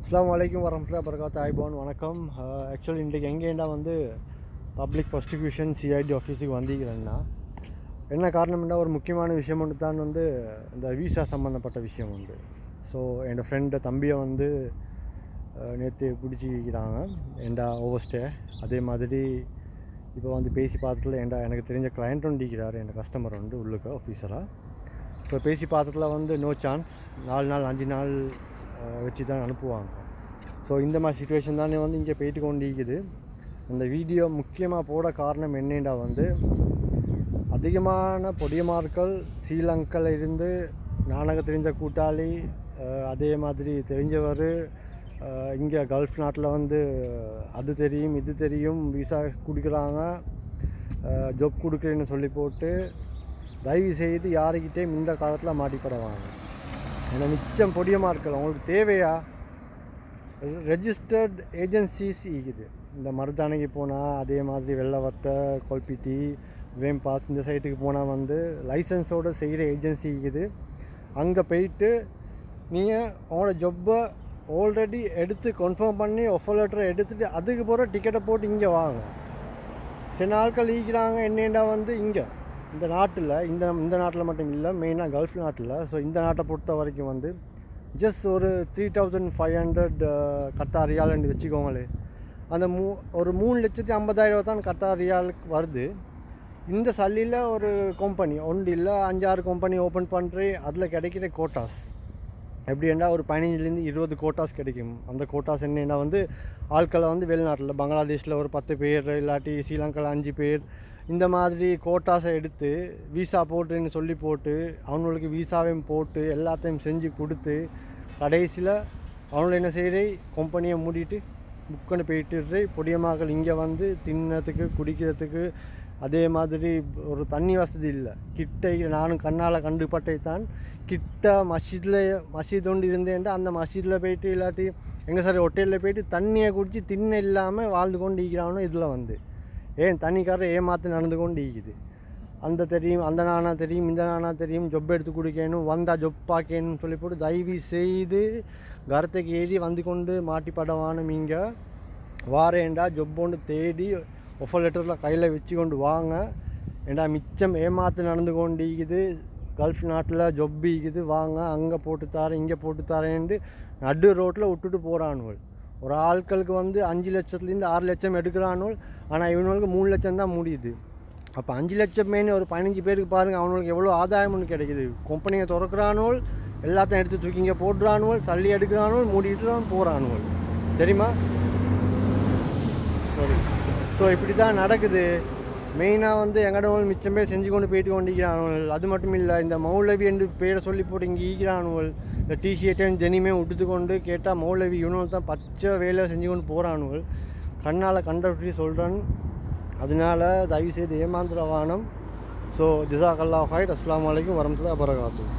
அஸ்ஸலாமு அலைக்கும் வரஹ்மத்துல்லாஹி வபரகாத்துஹு. ஐபான் வணக்கம். ஆக்சுவலி இன்றைக்கு எங்கேண்டா வந்து பப்ளிக் ப்ராசிக்யூஷன் சிஐடி ஆஃபீஸுக்கு வந்திருக்கிறேன்னா என்ன காரணம்னா ஒரு முக்கியமான விஷயம் ஒன்று தான் வந்து இந்த வீசா சம்மந்தப்பட்ட விஷயம் உண்டு. ஸோ என் ஃப்ரெண்டை தம்பியை வந்து நேற்று பிடிச்சிக்கிறாங்க ஏண்டா ஓவர்ஸ்டே. அதே மாதிரி இப்போ வந்து பேசி பார்த்ததுல எனக்கு தெரிஞ்ச கிளையண்ட் ஒன்று இருக்கிறார், என் கஸ்டமர் உண்டு உள்ளுக்கு ஆஃபீஸராக. ஸோ பேசி பார்த்ததில் வந்து நோ சான்ஸ், 4 நாள் 5 நாள் வச்சு தான் அனுப்புவாங்க. ஸோ இந்த மாதிரி சுச்சுவேஷன் தானே வந்து இங்கே போயிட்டு கொண்டிருக்குது. அந்த வீடியோ முக்கியமாக போட காரணம் என்னென்னா வந்து அதிகமான பொடியமார்கள் ஸ்ரீலங்காவில் இருந்து நானக தெரிஞ்ச கூட்டாளி, அதே மாதிரி தெரிஞ்சவர் இங்கே கல்ஃப் நாட்டில் வந்து அது தெரியும் இது தெரியும் விசா கொடுக்குறாங்க, ஜாப் கொடுக்குறேன்னு சொல்லி போட்டு தயவு செய்து யாருக்கிட்டேயும் இந்த காலத்தில் மாட்டிப்படவாங்க. ஏன்னா மிச்சம் பொடியமாக இருக்கலாம். உங்களுக்கு தேவையா? ரெஜிஸ்டர்ட் ஏஜென்சிஸ் இருக்குது. இந்த மருதானைக்கு போனால், அதே மாதிரி வெள்ளவத்த, கொல்பிட்டி, வேம் பாஸ் இந்த சைட்டுக்கு போனால் வந்து லைசன்ஸோடு செய்கிற ஏஜென்சி இருக்குது. அங்கே போயிட்டு நீங்கள் உங்களோட ஜொப்பை ஆல்ரெடி எடுத்து கன்ஃபார்ம் பண்ணி ஆஃபர் லெட்டரை எடுத்துகிட்டு அதுக்கு போகிற டிக்கெட்டை போட்டு இங்கே வாங்க. சில நாட்கள் ஈக்கிறாங்க என்னென்னா வந்து இங்கே இந்த நாட்டில் இந்த நாட்டில் மட்டும் இல்லை, மெயினாக கல்ஃப் நாட்டில். ஸோ இந்த நாட்டை பொறுத்த வரைக்கும் வந்து ஜஸ்ட் ஒரு 3500 கத்தார் ரியால்னு வச்சுக்கோங்களே. அந்த ஒரு 3,50,000 தான் கத்தார் ரியாலுக்கு வருது. இந்த சல்லியில் ஒரு கம்பெனி ஒன்று இல்லை 5-6 கம்பெனி ஓப்பன் பண்ணுறே. அதில் கிடைக்கிற கோட்டாஸ் எப்படின்னா ஒரு 15 to 20 கோட்டாஸ் கிடைக்கும். அந்த கோட்டாஸ் என்னென்னா வந்து ஆட்களை வந்து வெளிநாட்டில் பங்களாதேஷில் ஒரு 10 பேர், இல்லாட்டி ஸ்ரீலங்காவில் 5 பேர், இந்த மாதிரி கோட்டாஸை எடுத்து வீசா போட்டுன்னு சொல்லி போட்டு அவங்களுக்கு வீசாவையும் போட்டு எல்லாத்தையும் செஞ்சு கொடுத்து கடைசியில் அவங்கள என்ன செய்கிறே கம்பெனியை மூடிட்டு புக்குன்னு போயிட்டு பொடியமாக்கள் இங்கே வந்து தின்னத்துக்கு குடிக்கிறதுக்கு. அதே மாதிரி ஒரு தண்ணி வசதி இல்லை கிட்ட. நானும் கண்ணால் கண்டுபட்டை தான் கிட்ட மஸ்ஜித் ஒன்று இருந்தேன்ட்டு அந்த மஸ்ஜிதில் போயிட்டு இல்லாட்டி எங்கள் சார் ஹோட்டலில் போயிட்டு தண்ணியை குடித்து தின்ன இல்லாமல் வாழ்ந்து கொண்டு இருக்கிறானோ. இதில் வந்து தண்ணிக்காரர் ஏமாற்று நடந்து கொண்டு இருக்குது. அந்த தெரியும், அந்த நானா தெரியும், இந்த நானா தெரியும், ஜொப் எடுத்து கொடுக்கணும், வந்தால் ஜொப் பார்க்கணும்னு சொல்லி போட்டு தயவு செய்து கரத்துக்கு ஏறி வந்து கொண்டு மாட்டிப்படவானும். இங்கே வாரேண்டா ஜொப் ஒன்று தேடி ஆஃபர் லெட்டரில் கையில் வச்சு கொண்டு வாங்க. ஏண்டா மிச்சம் ஏமாற்று நடந்து கொண்டு இருக்குது. கல்ஃப் நாட்டில் ஜொப் இருக்குது, வாங்க அங்கே போட்டு தரேன் இங்கே போட்டு தரேன்ட்டு நடு ரோட்டில் விட்டுட்டு போகிறானுவல். ஒரு ஆட்களுக்கு வந்து 5 லட்சத்துலேருந்து 6 லட்சம் எடுக்கிறானுவல். ஆனால் இவனுக்கு 3 லட்சம் தான் முடியுது. அப்போ 5 லட்சம் மேனு ஒரு 15 பேருக்கு பாருங்கள் அவனுக்கு எவ்வளோ ஆதாயம்னு கிடைக்கிது. கம்பெனியை திறக்கிறானுவல், எல்லாத்தையும் எடுத்து தூக்கி இங்கே போடுறானுவல், சல்லி எடுக்கிறானுவல், மூடிட்டு தான் போகிறானுவல். தெரியுமா? சரி. ஸோ இப்படி தான் நடக்குது. மெயினாக வந்து எங்கடவள் மிச்சம் பேர் செஞ்சு கொண்டு போயிட்டு கொண்டிருக்கிறானுவல். அது மட்டும் இல்லை, இந்த மௌலவி என்று பேரை சொல்லி போட்டு இங்கே ஈக்கிறானுவல். இந்த டிஷர்ட்டையும் ஜெனிமே விட்டுத்து கொண்டு கேட்டால் மௌலவி இவனுவல் தான் பச்சை வேலை செஞ்சு கொண்டு போகிறானுவல். கண்ணால் கண்டபடி சொல்கிறேன். அதனால் தயவுசெய்து ஏமாந்துட வானம். ஸோ ஜஸாக்கல்லாஹ் ஹைர். அஸ்ஸலாமு அலைக்கும் வரஹ்மத்துல்லாஹி வபரகாத்துஹு.